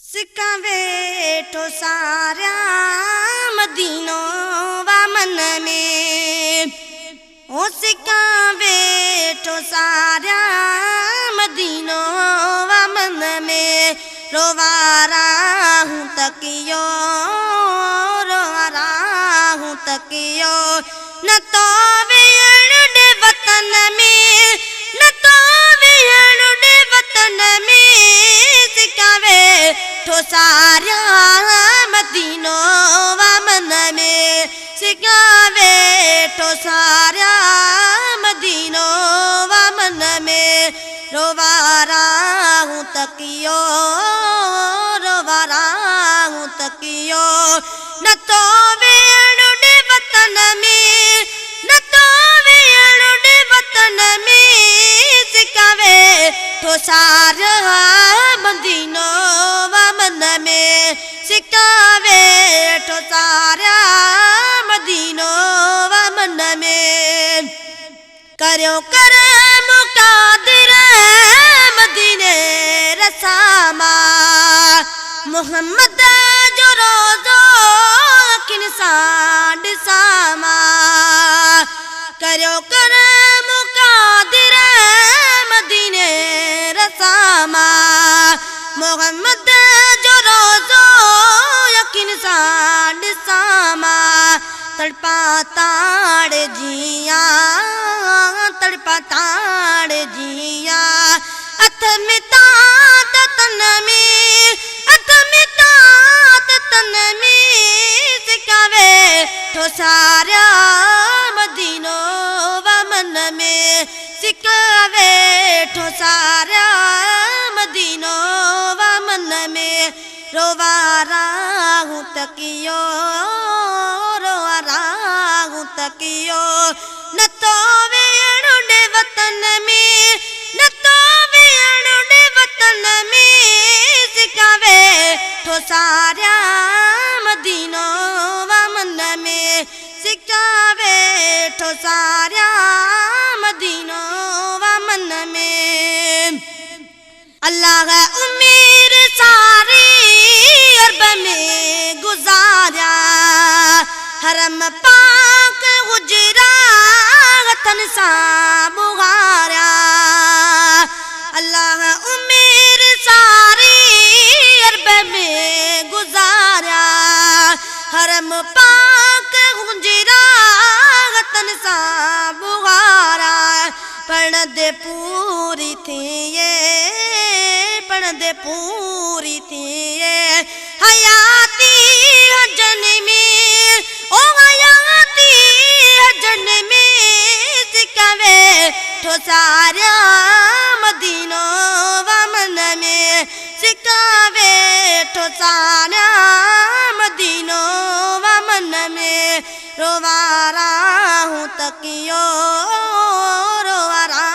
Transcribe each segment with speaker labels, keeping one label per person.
Speaker 1: सिक्का वेठो सारा मदीनो वा मन में ओ सिक्का वेठो सारा मदीनो वा मन में रोवारा हूँ तकियो रोवारा हूँ तकियो न तो वेण दे वतन में न तो वेण दे वतन में सिक्का वेठो सारा मदीनो वा मन में सिक्का वेठो सारा मदीनो वा मन में रोवारा हूँ तकियो रोवारा हूँ तकियो न तो वेण दे वतन में न तो वेण दे वतन में सिक्का वेठो सारा मदीनो वा मन में सिक्का वेठो सारा मदीनो वा मन में करो करम कादिर मदीने रसामा मोहम्मद जो रोजो किनसान सामा करो करम कादिर मदीने रसामा मोहम्मद जो रोजो किनसान सामा तड़पा ताड़ जिया तड़पा ताड़ जिया अथ में तात तन में अथ में तात तन में सिकावे ठो सारा मदीनो वा मन में सिकावे ठो सारा मदीनो वा मन में रोवारा हूँ तकियो रोवारा हूँ तकियो न तो वेण दे वतन में न तो वेण दे वतन में सिकावे ठो सारा मदीनो वा मन में सिकावे ठो सारा मदीनो वा मन में अल्लाह उम्मीर सारी अरब में गुजारा हरम पाक गुजरा वतन सा बुहारा अल्लाह उम्मीर सारी अरब में गुजारा हरम पाक गुजरा वतन सा बुहारा पण दे पूरी थी पण दे पूरी थी हयाती हजन में ओ हयाती हजन में सिकावे ठो सारा मदीनो वा मन में सिकावे ठो सारा मदीनो वा मन में रोवारा हूँ तकियो रोवारा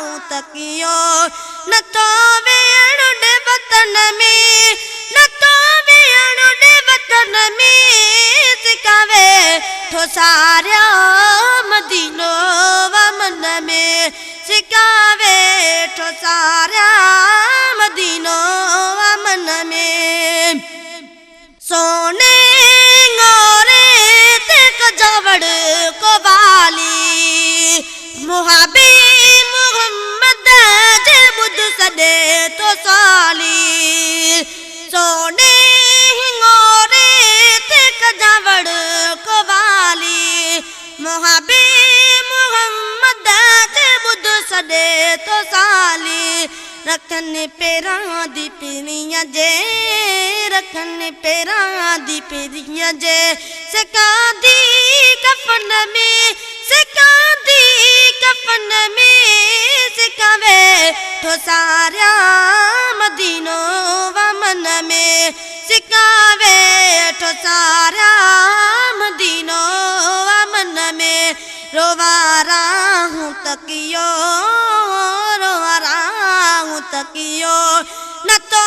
Speaker 1: हूँ तकियो न तो वेण दे वतन में न तो वेण दे वतन में सिकावे ठो सारा मदीनो वा मन में सिकावे ठो सारा मदीनो वा मन में सोने गोरे ते कजवड़ को वाली मुहाबी मोहम्मद जे बुध सदे तो साली सोने गोरे ते कजवड़ को वाली मुहाबी मोहम्मद जे बुध सदे तो साली रखन पेरां दी पीरियां जे रखन पेरां दी पीरियां जे सिकांदी कफन में सिकांदी कफन में सिकावे ठो सारा मदीनो वा मन में सिकावे ठो सारा मदीनो वा मन में रोवारा हूँ तकियो रोवारा हूँ तकियो न तो